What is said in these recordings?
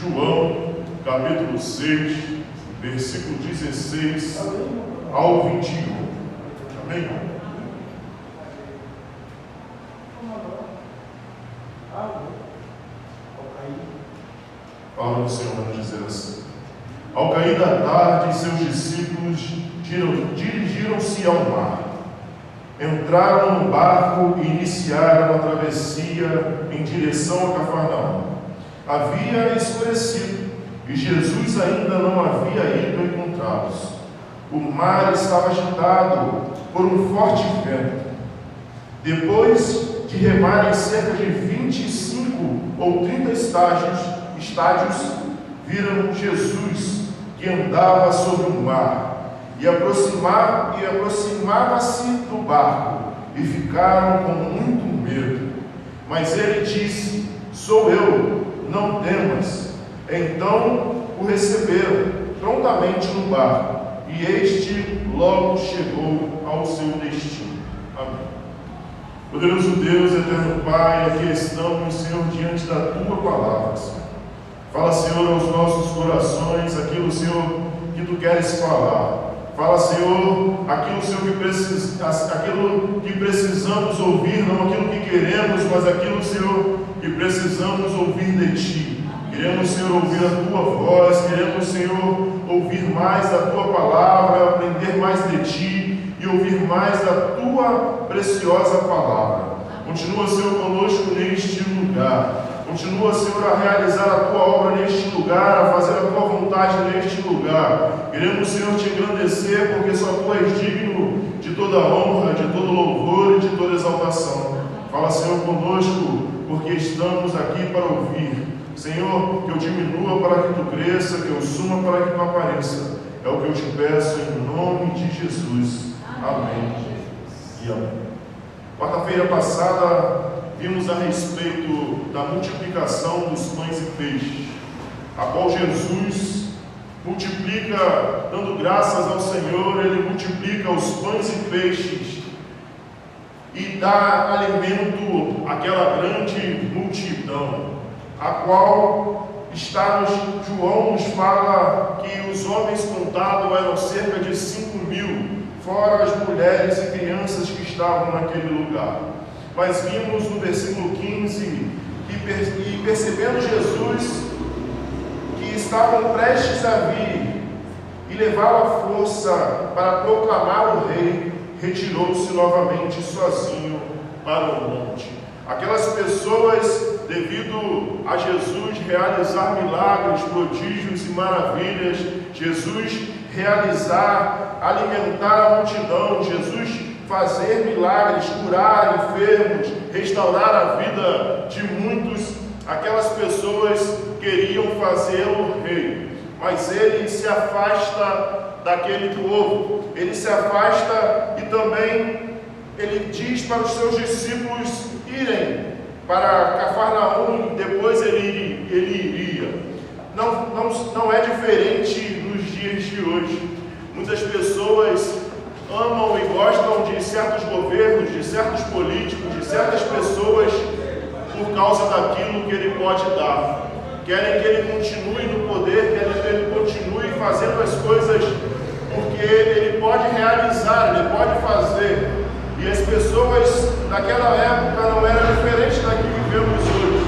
João, capítulo 6, versículo 16 ao 21. Amém? Palavra do Senhor vai nos dizer assim: ao cair da tarde, seus discípulos dirigiram-se ao mar. Entraram no barco e iniciaram a travessia em direção a Cafarnaum. Havia escurecido e Jesus ainda não havia ido encontrá-los. O mar estava agitado por um forte vento. Depois de remarem cerca de 25 ou 30 estádios, viram Jesus que andava sobre o mar e aproximava-se do barco e ficaram com muito medo. Mas ele disse: sou eu, não temas. Então o receberam prontamente no barco e este logo chegou ao seu destino. Amém. Poderoso Deus, eterno Pai, aqui estamos, Senhor, diante da Tua palavra, Senhor. Fala, Senhor, aos nossos corações aquilo, Senhor, que Tu queres falar. Fala, Senhor, aquilo, Senhor, aquilo que precisamos ouvir, não aquilo que queremos, mas aquilo, Senhor, que precisamos ouvir de Ti. Queremos, Senhor, ouvir a Tua voz, queremos, Senhor, ouvir mais da Tua palavra, aprender mais de Ti e ouvir mais da Tua preciosa palavra. Continua, Senhor, conosco neste lugar. Continua, Senhor, a realizar a Tua obra neste lugar, a fazer a Tua vontade neste lugar. Queremos, Senhor, Te engrandecer, porque só Tu és digno de toda honra, de todo louvor e de toda exaltação. Fala, Senhor, conosco, porque estamos aqui para ouvir. Senhor, que eu diminua para que Tu cresça, que eu suma para que Tu apareça. É o que eu Te peço em nome de Jesus. Amém. E amém. Quarta-feira passada, vimos a respeito da multiplicação dos pães e peixes, a qual Jesus multiplica, dando graças ao Senhor, Ele multiplica os pães e peixes e dá alimento àquela grande multidão, a qual João nos fala que os homens contados eram cerca de 5.000, fora as mulheres e crianças que estavam naquele lugar. Mas vimos no versículo 15 que percebendo Jesus que estavam prestes a vir e levava força para proclamar o rei, retirou-se novamente sozinho para o monte. Aquelas pessoas, devido a Jesus realizar milagres, prodígios e maravilhas, Jesus realizar, alimentar a multidão, Jesus fazer milagres, curar enfermos, restaurar a vida de muitos, aquelas pessoas queriam fazê-lo rei, mas ele se afasta daquele povo, ele se afasta e também ele diz para os seus discípulos irem para Cafarnaum, depois ele iria. Não é diferente nos dias de hoje. Muitas pessoas amam e gostam de certos governos, de certos políticos, de certas pessoas por causa daquilo que ele pode dar. Querem que ele continue no poder, querem que ele continue fazendo as coisas porque ele pode realizar, ele pode fazer. E as pessoas naquela época não eram diferentes da que vivemos hoje.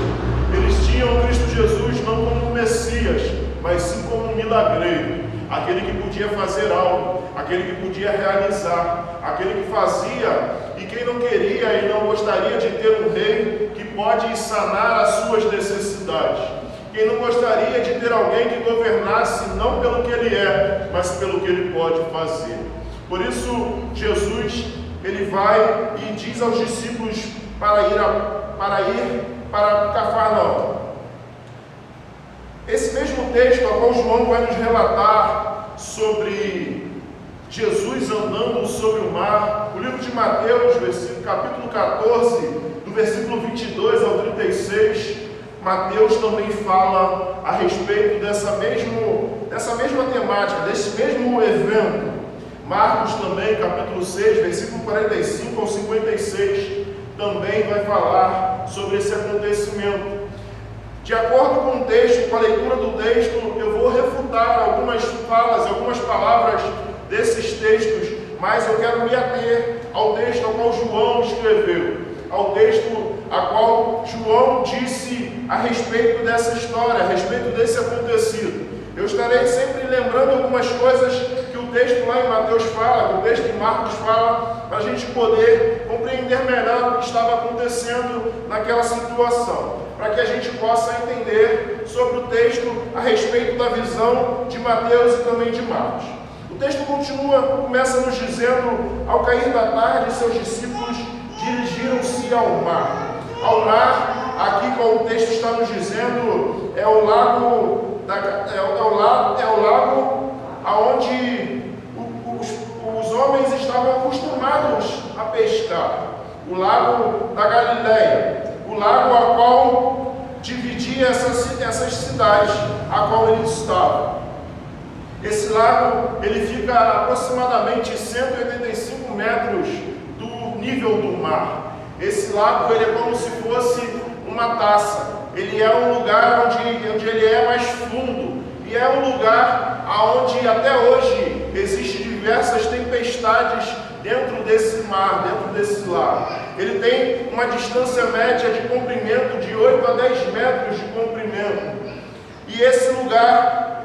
Eles tinham Cristo Jesus não como um Messias, mas sim como um milagreiro. Aquele que podia fazer algo, aquele que podia realizar, aquele que fazia, e quem não queria e não gostaria de ter um rei que pode sanar as suas necessidades. Quem não gostaria de ter alguém que governasse não pelo que ele é, mas pelo que ele pode fazer. Por isso, Jesus, ele vai e diz aos discípulos para ir para Cafarnaum. Esse mesmo texto, a qual João vai nos relatar sobre Jesus andando sobre o mar, o livro de Mateus, capítulo 14, do versículo 22 ao 36, Mateus também fala a respeito dessa mesma temática, desse mesmo evento. Marcos também, capítulo 6, versículo 45 ao 56, também vai falar sobre esse acontecimento. De acordo com o texto, com a leitura do texto, eu vou refutar algumas falas, algumas palavras desses textos, mas eu quero me ater ao texto ao qual João escreveu, ao texto a qual João disse a respeito dessa história, a respeito desse acontecido. Eu estarei sempre lembrando algumas coisas que o texto lá em Mateus fala, que o texto em Marcos fala, para a gente poder compreender melhor o que estava acontecendo naquela situação, para que a gente possa entender sobre o texto a respeito da visão de Mateus e também de Marcos. O texto começa nos dizendo: ao cair da tarde, seus discípulos dirigiram-se ao mar. Ao mar, aqui como o texto está nos dizendo, é o lago aonde os homens estavam acostumados a pescar, o lago da Galileia, o lago a qual dividia essas cidades a qual eles estavam. Esse lago, ele fica a aproximadamente 185 metros do nível do mar. Esse lago, ele é como se fosse uma taça. Ele é um lugar onde ele é mais fundo. E é um lugar onde até hoje existem diversas tempestades dentro desse mar, dentro desse lago. Ele tem uma distância média de comprimento de 8 a 10 metros de comprimento. E esse lugar,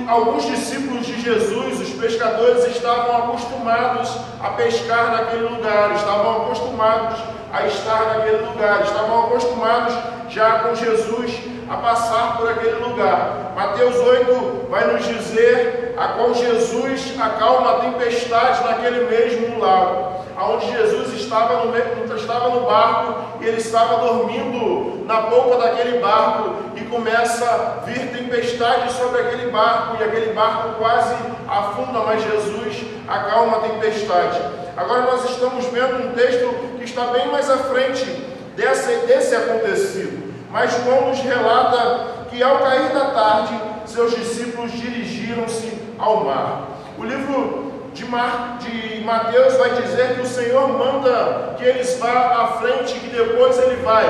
alguns discípulos de Jesus, os pescadores, estavam acostumados a pescar naquele lugar, estavam acostumados a estar naquele lugar, estavam acostumados já com Jesus a passar por aquele lugar. Mateus 8 vai nos dizer a qual Jesus acalma a tempestade naquele mesmo lago, aonde Jesus estava no barco e ele estava dormindo na polpa daquele barco e começa a vir tempestade sobre aquele barco e aquele barco quase afunda, mas Jesus acalma a tempestade. Agora nós estamos vendo um texto que está bem mais à frente desse acontecido, mas João nos relata que ao cair da tarde seus discípulos dirigiram-se ao mar. O livro de Mateus vai dizer que o Senhor manda que eles vá à frente, que depois ele vai.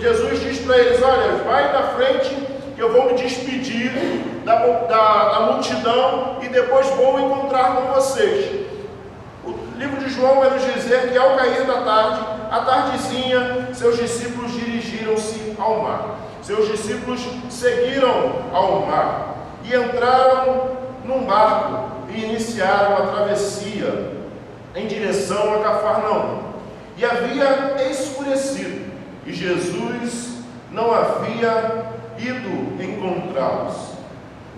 Jesus diz para eles: olha, vai na frente que eu vou me despedir da multidão e depois vou encontrar com vocês. O livro de João vai nos dizer que ao cair da tarde, à tardezinha, seus discípulos dirigiram-se ao mar. Seus discípulos seguiram ao mar e entraram num barco e iniciaram a travessia em direção a Cafarnaum. E havia escurecido, e Jesus não havia ido encontrá-los.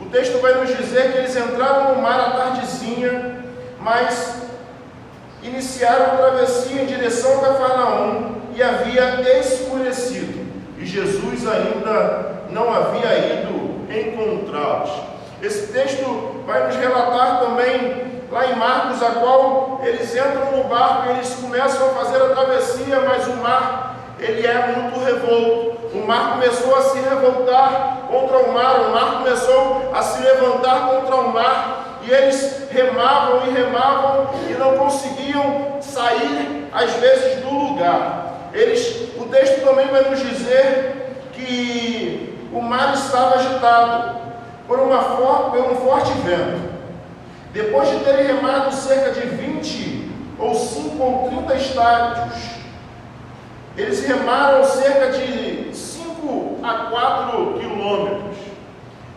O texto vai nos dizer que eles entraram no mar à tardezinha, mas iniciaram a travessia em direção a Cafarnaum e havia escurecido, e Jesus ainda não havia ido encontrá-los. Esse texto vai nos relatar também lá em Marcos, a qual eles entram no barco e eles começam a fazer a travessia, mas o mar, ele é muito revolto. O mar começou a se revoltar contra o mar começou a se levantar contra o mar, e eles remavam e não conseguiam sair, às vezes, do lugar. O texto também vai nos dizer que o mar estava agitado por um forte vento. Depois de terem remado cerca de 20 ou 5 ou 30 estádios, eles remaram cerca de 5 a 4 quilômetros.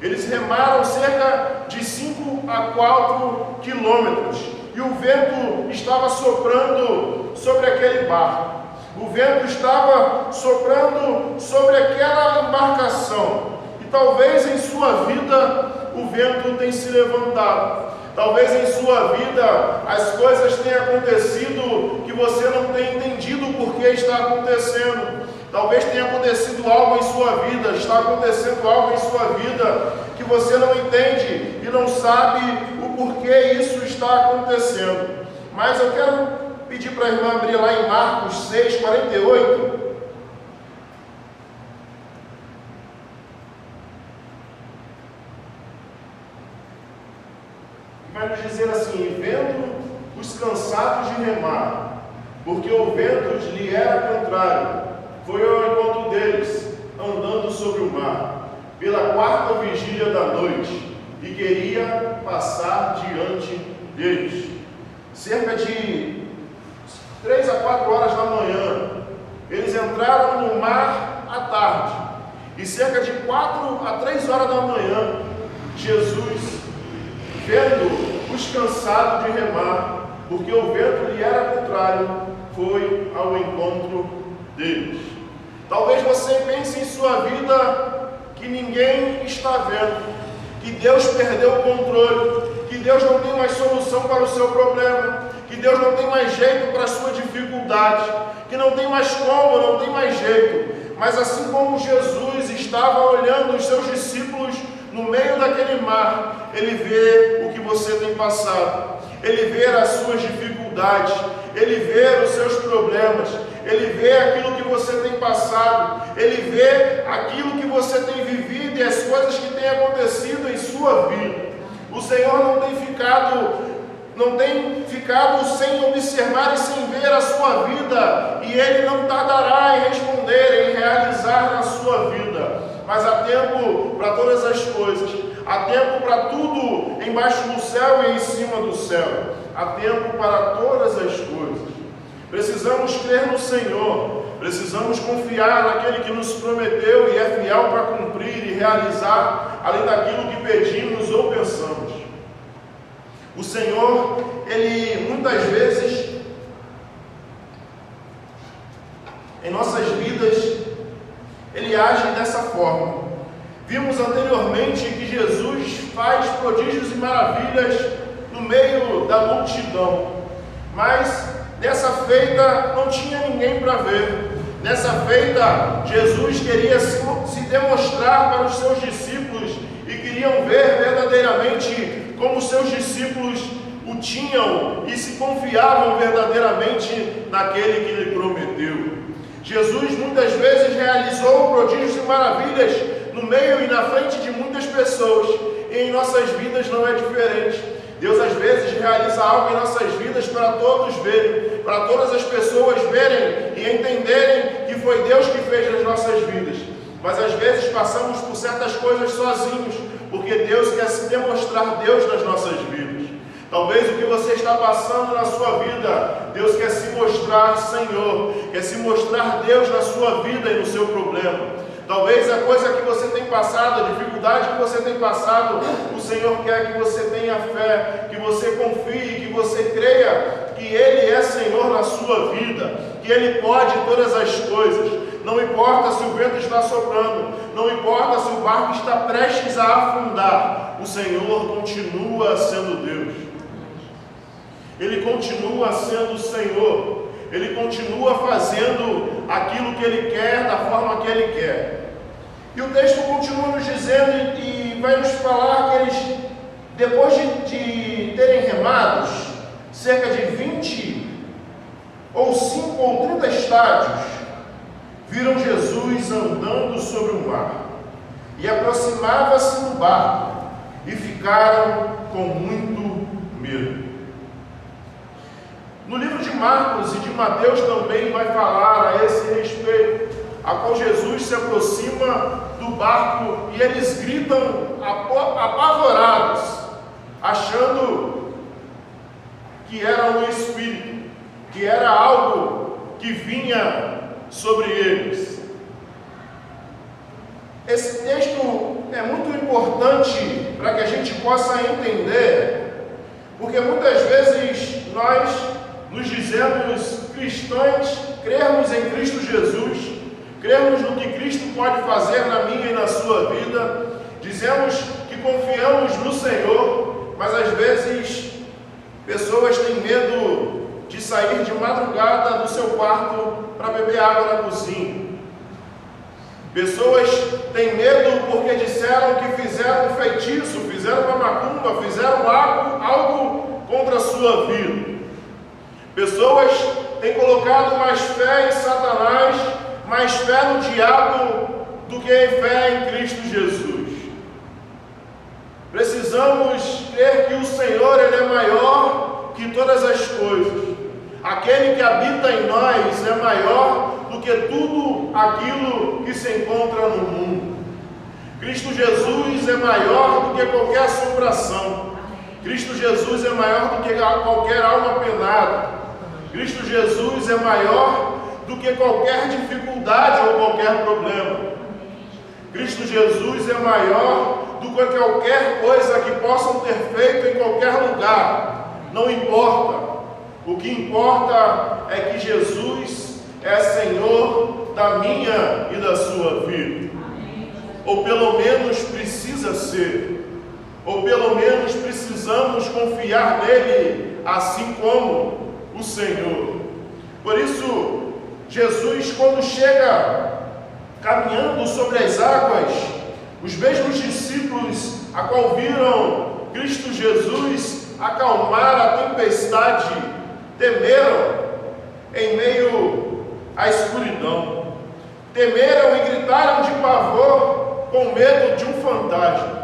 Eles remaram cerca de 5 a 4 quilômetros. E o vento estava soprando sobre aquele barco. O vento estava soprando sobre aquela embarcação. E talvez em sua vida o vento tenha se levantado. Talvez em sua vida as coisas tenham acontecido que você não tenha entendido o porquê está acontecendo. Talvez tenha acontecido algo em sua vida, está acontecendo algo em sua vida que você não entende e não sabe o porquê isso está acontecendo. Mas eu quero pedir para a irmã abrir lá em Marcos 6, 48. Vai nos dizer assim: vendo os cansados de remar, porque o vento lhe era contrário, foi ao encontro deles, andando sobre o mar, pela quarta vigília da noite, e queria passar diante deles. Cerca de 3 a 4 horas da manhã, eles entraram no mar à tarde, e cerca de 4 a 3 horas da manhã, Jesus, vendo-os cansados de remar, porque o vento lhe era contrário, foi ao encontro deles. Talvez você pense em sua vida que ninguém está vendo, que Deus perdeu o controle, que Deus não tem mais solução para o seu problema, que Deus não tem mais jeito para a sua dificuldade, que não tem mais como, não tem mais jeito. Mas assim como Jesus estava olhando os seus discípulos no meio daquele mar, Ele vê o que você tem passado, Ele vê as suas dificuldades, Ele vê os seus problemas, Ele vê aquilo que você tem passado, Ele vê aquilo que você tem vivido e as coisas que têm acontecido em sua vida. O Senhor não tem ficado sem observar e sem ver a sua vida, e Ele não tardará em responder, em realizar na sua vida. Mas há tempo para todas as coisas, há tempo para tudo embaixo do céu e em cima do céu, há tempo para todas as coisas. Precisamos crer no Senhor, precisamos confiar naquele que nos prometeu e é fiel para cumprir e realizar além daquilo que pedimos ou pensamos. O Senhor, Ele muitas vezes, em nossas vidas, Ele age dessa forma. Vimos anteriormente que Jesus faz prodígios e maravilhas no meio da multidão, mas nessa feita não tinha ninguém para ver. Nessa feita, Jesus queria se demonstrar para os seus discípulos e queriam ver verdadeiramente como os seus discípulos o tinham e se confiavam verdadeiramente naquele que lhe prometeu. Jesus muitas vezes realizou prodígios e maravilhas no meio e na frente de muitas pessoas, e em nossas vidas não é diferente. Deus às vezes realiza algo em nossas vidas para todos verem, para todas as pessoas verem e entenderem que foi Deus que fez nas nossas vidas. Mas às vezes passamos por certas coisas sozinhos, porque Deus quer se demonstrar Deus nas nossas vidas. Talvez o que você está passando na sua vida, Deus quer se mostrar Senhor, quer se mostrar Deus na sua vida e no seu problema. Talvez a coisa que você tem passado, a dificuldade que você tem passado, o Senhor quer que você tenha fé, que você confie, que você creia que Ele é Senhor na sua vida, que Ele pode todas as coisas. Não importa se o vento está soprando, não importa se o barco está prestes a afundar, o Senhor continua sendo Deus. Ele continua sendo o Senhor. Ele continua fazendo aquilo que Ele quer, da forma que Ele quer. E o texto continua nos dizendo e vai nos falar que eles, depois de terem remados, cerca de 20 ou 5 ou 30 estádios, viram Jesus andando sobre o mar, e aproximava-se do barco, e ficaram com muito medo. No livro de Marcos e de Mateus também vai falar a esse respeito, a qual Jesus se aproxima do barco e eles gritam apavorados, achando que era um espírito, que era algo que vinha sobre eles. Esse texto é muito importante para que a gente possa entender, porque muitas vezes nós nos dizemos cristãos, crermos em Cristo Jesus, crermos no que Cristo pode fazer na minha e na sua vida, dizemos que confiamos no Senhor, mas às vezes pessoas têm medo de sair de madrugada do seu quarto para beber água na cozinha. Pessoas têm medo porque disseram que fizeram um feitiço, fizeram uma macumba, fizeram algo contra a sua vida. Pessoas têm colocado mais fé em Satanás, mais fé no diabo, do que fé em Cristo Jesus. Precisamos crer que o Senhor, Ele é maior que todas as coisas. Aquele que habita em nós é maior do do que tudo aquilo que se encontra no mundo. Cristo Jesus é maior do que qualquer assombração. Cristo Jesus é maior do que qualquer alma penada. Cristo Jesus é maior do que qualquer dificuldade ou qualquer problema. Cristo Jesus é maior do que qualquer coisa que possam ter feito em qualquer lugar. Não importa. O que importa é que Jesus é Senhor da minha e da sua vida. Ou pelo menos precisa ser. Ou pelo menos precisamos confiar nele, assim como o Senhor. Por isso, Jesus, quando chega caminhando sobre as águas, os mesmos discípulos a qual viram Cristo Jesus acalmar a tempestade, temeram em meio à escuridão. Temeram e gritaram de pavor com medo de um fantasma.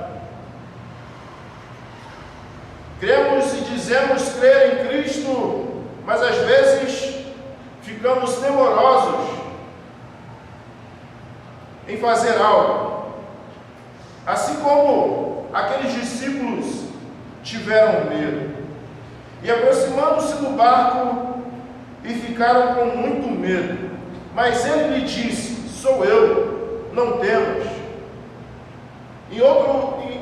Cremos e dizemos crer em Cristo, mas às vezes ficamos temorosos em fazer algo. Assim como aqueles discípulos tiveram medo. E aproximando-se do barco e ficaram com muito medo. Mas ele lhe disse: sou eu, não temas.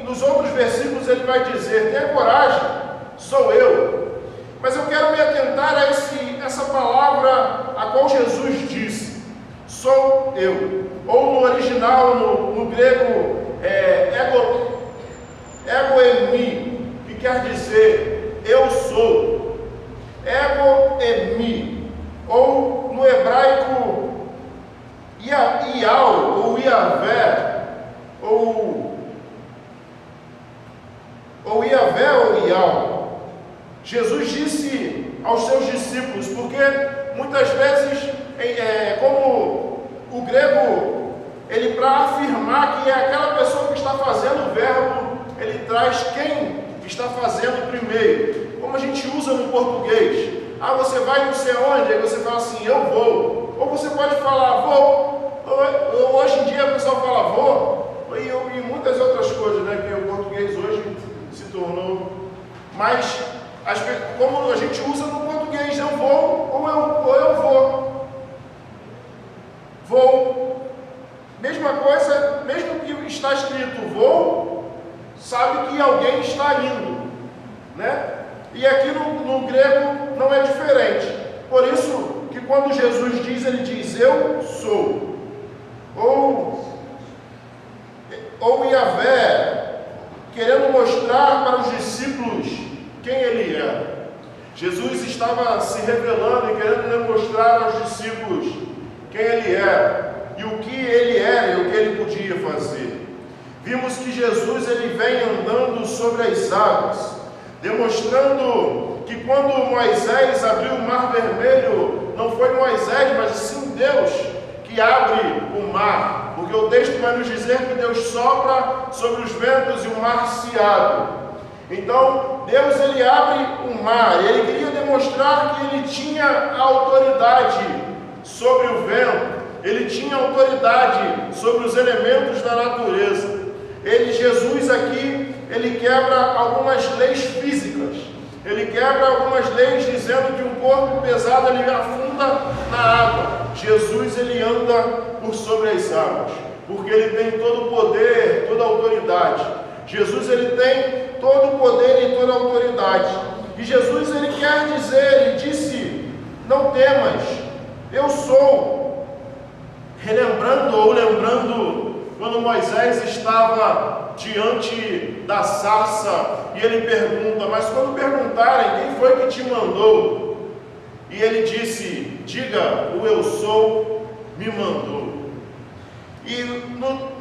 Nos outros versículos ele vai dizer: tenha coragem, sou eu. Mas eu quero me atentar a essa palavra a qual Jesus disse: sou eu. Ou no original, no grego, ego emi, que quer dizer eu sou. Ego emi. Ou no hebraico, Ial, ou Iavé, ou Iavé ou Ial. Jesus disse aos seus discípulos, porque muitas vezes, como o grego, ele, para afirmar que é aquela pessoa que está fazendo o verbo, ele traz quem está fazendo primeiro, como a gente usa no português. Ah, você vai não sei onde, aí você fala assim, eu vou. Ou você pode falar, vou. Hoje em dia a pessoa fala, vou. E muitas outras coisas, né, que o português hoje se tornou. Mas, como a gente usa no português, eu vou ou eu vou. Vou. Mesma coisa, mesmo que está escrito vou, sabe que alguém está indo, né? E aqui no grego não é diferente. Por isso que quando Jesus diz, ele diz, eu sou. Ou Iavé, querendo mostrar para os discípulos quem ele é. Jesus estava se revelando e querendo demonstrar aos discípulos quem ele era, e o que ele era e o que ele podia fazer. Vimos que Jesus ele vem andando sobre as águas, demonstrando que quando Moisés abriu o mar vermelho, não foi Moisés, mas sim Deus que abre o mar, porque o texto vai nos dizer que Deus sopra sobre os ventos e o mar se abre. Então, Deus ele abre o mar, ele queria demonstrar que ele tinha autoridade sobre o vento, ele tinha autoridade sobre os elementos da natureza. Jesus aqui, ele quebra algumas leis físicas, ele quebra algumas leis dizendo que um corpo pesado ele afunda na água. Jesus ele anda por sobre as águas, porque ele tem todo o poder, toda a autoridade. Jesus ele tem todo o poder e toda a autoridade. E Jesus ele quer dizer, ele disse, não temas, eu sou. Relembrando ou lembrando quando Moisés estava diante da sarça e ele pergunta, mas quando perguntarem quem foi que te mandou, e ele disse, diga, o eu sou me mandou. E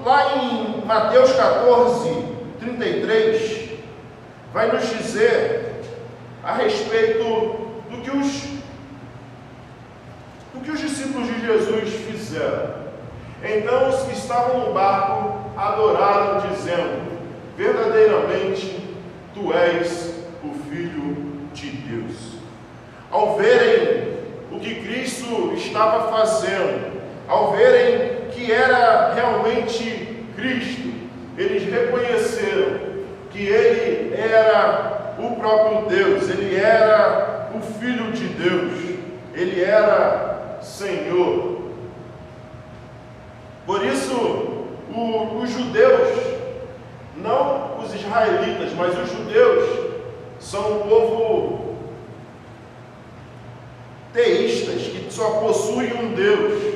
lá em Mateus 14, 33, vai nos dizer a respeito do que os discípulos de Jesus fizeram. Então os que estavam no barco adoraram, dizendo, verdadeiramente tu és o Filho de Deus. Ao verem o que Cristo estava fazendo, ao verem que era realmente Cristo, eles reconheceram que Ele era o próprio Deus, Ele era o Filho de Deus, Ele era Senhor. Por isso, os judeus, não os israelitas, mas os judeus, são um povo teístas, que só possuem um Deus.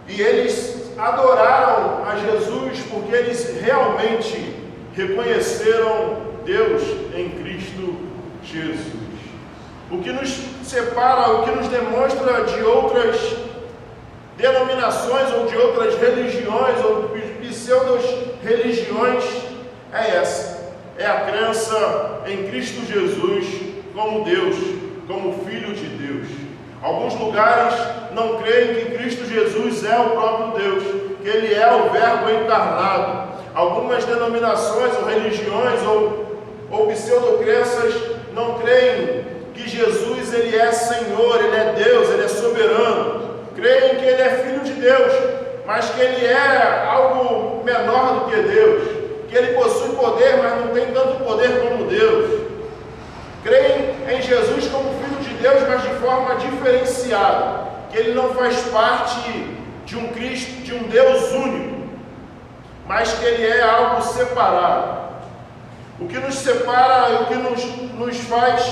E eles adoraram a Jesus porque eles realmente reconheceram Deus em Cristo Jesus. O que nos separa, o que nos demonstra de outras denominações ou de outras religiões ou pseudo-religiões é essa. É a crença em Cristo Jesus como Deus, como Filho de Deus. Alguns lugares não creem que Cristo Jesus é o próprio Deus, que Ele é o Verbo encarnado. Algumas denominações ou religiões ou pseudo-crenças não creem que Jesus Ele é Senhor, Ele é Deus, Ele é soberano. Creem que Ele é Filho de Deus, mas que Ele é algo menor do que Deus, que Ele possui poder, mas não tem tanto poder como Deus. Creem em Jesus como Filho de Deus, mas de forma diferenciada, que Ele não faz parte de um Cristo, de um Deus único, mas que Ele é algo separado. O que nos separa e o que nos faz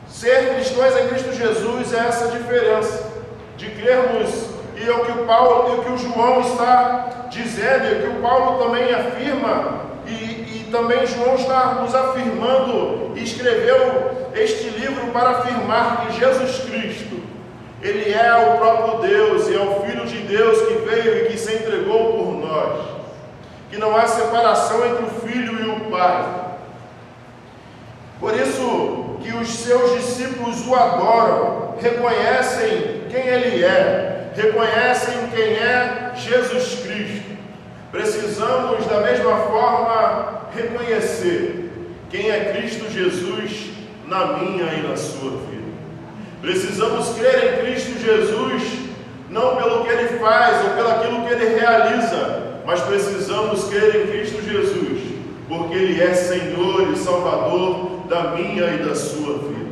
ser cristãos em Cristo Jesus é essa diferença de crermos, e é o que o João está dizendo, e o que o Paulo também afirma, e também João está nos afirmando, e escreveu este livro para afirmar que Jesus Cristo, Ele é o próprio Deus, e é o Filho de Deus que veio e que se entregou por nós, que não há separação entre o Filho e o Pai. Por isso que os seus discípulos o adoram, reconhecem quem Ele é, reconhecem quem é Jesus Cristo. Precisamos da mesma forma reconhecer quem é Cristo Jesus na minha e na sua vida. Precisamos crer em Cristo Jesus não pelo que Ele faz ou pelo aquilo que Ele realiza, mas precisamos crer em Cristo Jesus porque Ele é Senhor e Salvador da minha e da sua vida.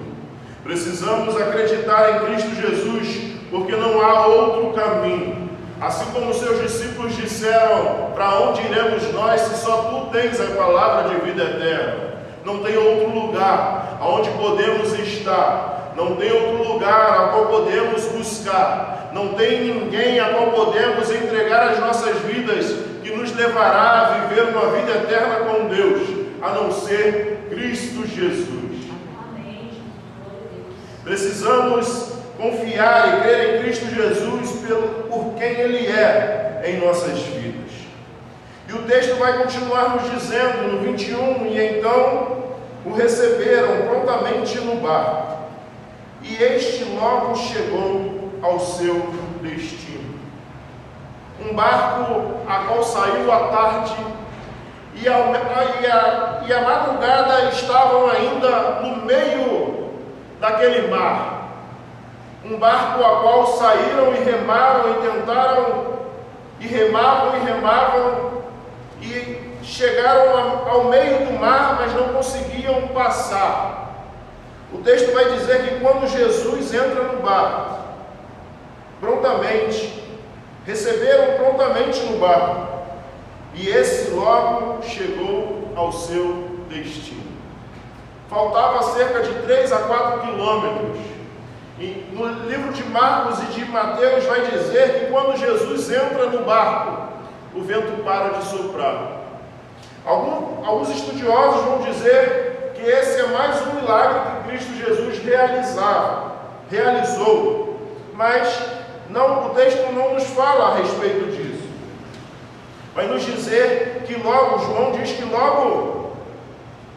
Precisamos acreditar em Cristo Jesus porque não há outro caminho. Assim como seus discípulos disseram: para onde iremos nós se só Tu tens a palavra de vida eterna? Não tem outro lugar aonde podemos estar, não tem outro lugar a qual podemos buscar, não tem ninguém a qual podemos entregar as nossas vidas que nos levará a viver uma vida eterna com Deus, a não ser Cristo Jesus. Precisamos confiar e crer em Cristo Jesus por quem Ele é em nossas vidas. E o texto vai continuar nos dizendo no 21, e então o receberam prontamente no barco, e este logo chegou ao seu destino. Um barco a qual saiu à tarde, e a madrugada estavam ainda no meio daquele mar. Um barco a qual saíram e remaram e tentaram, e remavam, e chegaram ao meio do mar, mas não conseguiam passar. O texto vai dizer que quando Jesus entra no barco, receberam prontamente no barco, e esse logo chegou ao seu destino. Faltava cerca de 3 a 4 quilômetros. E no livro de Marcos e de Mateus vai dizer que quando Jesus entra no barco, o vento para de soprar. Alguns estudiosos vão dizer que esse é mais um milagre que Cristo Jesus realizou, mas o texto não nos fala a respeito disso. Vai nos dizer que João diz que logo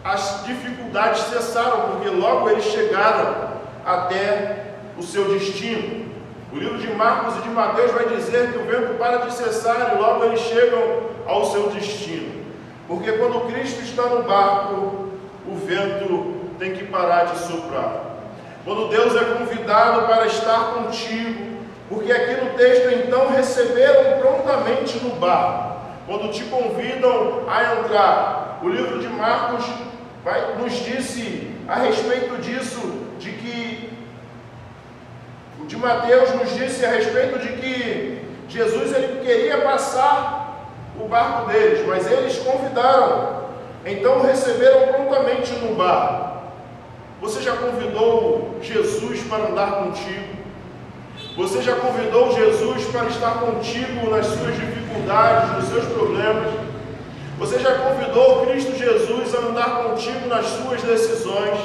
as dificuldades cessaram, porque logo eles chegaram até o seu destino. O livro de Marcos e de Mateus vai dizer que o vento para de cessar e logo eles chegam ao seu destino. Porque quando Cristo está no barco, o vento tem que parar de soprar. Quando Deus é convidado para estar contigo, porque aqui no texto, então, receberam prontamente no barco, quando te convidam a entrar. O livro de Marcos nos disse a respeito disso, o de Mateus nos disse a respeito de que Jesus ele queria passar o barco deles, mas eles convidaram, então receberam prontamente no barco. Você já convidou Jesus para andar contigo? Você já convidou Jesus para estar contigo nas suas dificuldades, nos seus problemas? Você já convidou Cristo Jesus a andar contigo nas suas decisões?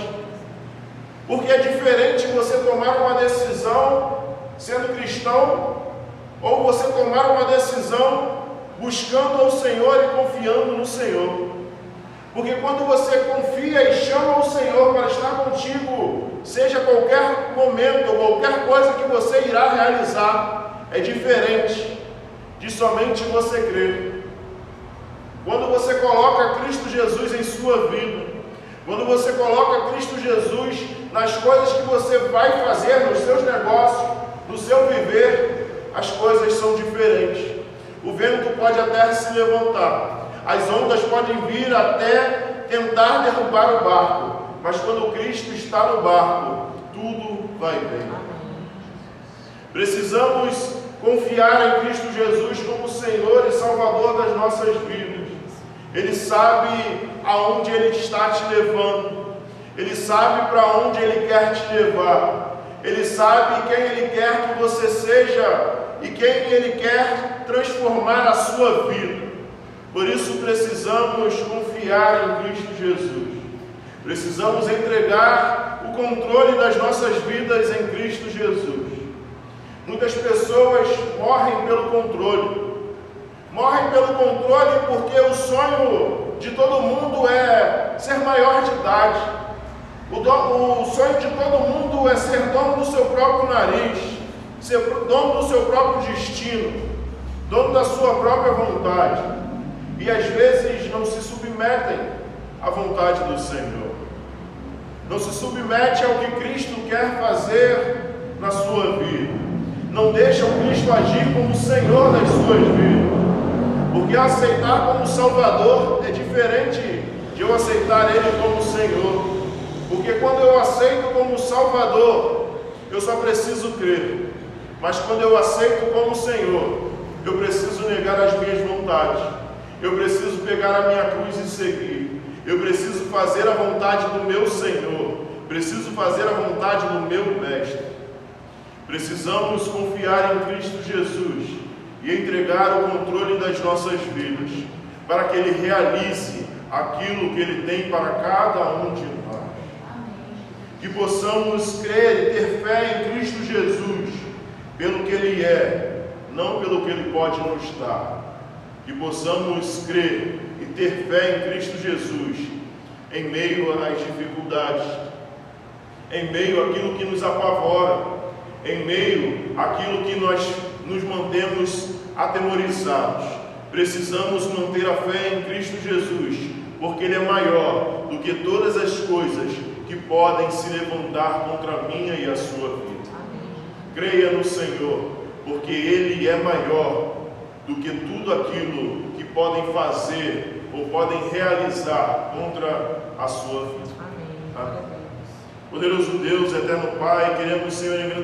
Porque é diferente você tomar uma decisão sendo cristão, ou você tomar uma decisão buscando ao Senhor e confiando no Senhor. Porque quando você confia e chama o Senhor para estar contigo, seja qualquer momento ou qualquer coisa que você irá realizar, é diferente de somente você crer. Quando você coloca Cristo Jesus em sua vida, quando você coloca Cristo Jesus nas coisas que você vai fazer, nos seus negócios, no seu viver, as coisas são diferentes. O vento pode até se levantar, as ondas podem vir até tentar derrubar o barco, mas quando Cristo está no barco, tudo vai bem. Precisamos confiar em Cristo Jesus como Senhor e Salvador das nossas vidas. Ele sabe aonde Ele está te levando, Ele sabe para onde Ele quer te levar, Ele sabe quem Ele quer que você seja e quem Ele quer transformar a sua vida. Por isso precisamos confiar em Cristo Jesus. Precisamos entregar o controle das nossas vidas em Cristo Jesus. Muitas pessoas morrem pelo controle. Morrem pelo controle porque o sonho de todo mundo é ser maior de idade. O sonho de todo mundo é ser dono do seu próprio nariz, ser dono do seu próprio destino, dono da sua própria vontade. E às vezes não se submetem à vontade do Senhor. Não se submete ao que Cristo quer fazer na sua vida. Não deixam Cristo agir como Senhor das suas vidas. Porque aceitar como Salvador é diferente de eu aceitar Ele como Senhor. Porque quando eu aceito como Salvador, eu só preciso crer. Mas quando eu aceito como Senhor, eu preciso negar as minhas vontades. Eu preciso pegar a minha cruz e seguir. Eu preciso fazer a vontade do meu Senhor. Preciso fazer a vontade do meu Mestre. Precisamos confiar em Cristo Jesus e entregar o controle das nossas vidas, para que Ele realize aquilo que Ele tem para cada um de nós. Que possamos crer e ter fé em Cristo Jesus, pelo que Ele é, não pelo que Ele pode nos dar. Que possamos crer e ter fé em Cristo Jesus, em meio às dificuldades, em meio àquilo que nos apavora, em meio àquilo que nós nos mantemos atemorizados. Precisamos manter a fé em Cristo Jesus, porque Ele é maior do que todas as coisas que podem se levantar contra a minha e a sua vida. Creia no Senhor, porque Ele é maior do que tudo aquilo que podem fazer ou podem realizar contra a sua vida. Amém. Poderoso Deus, eterno Pai, queremos, Senhor, engrandecer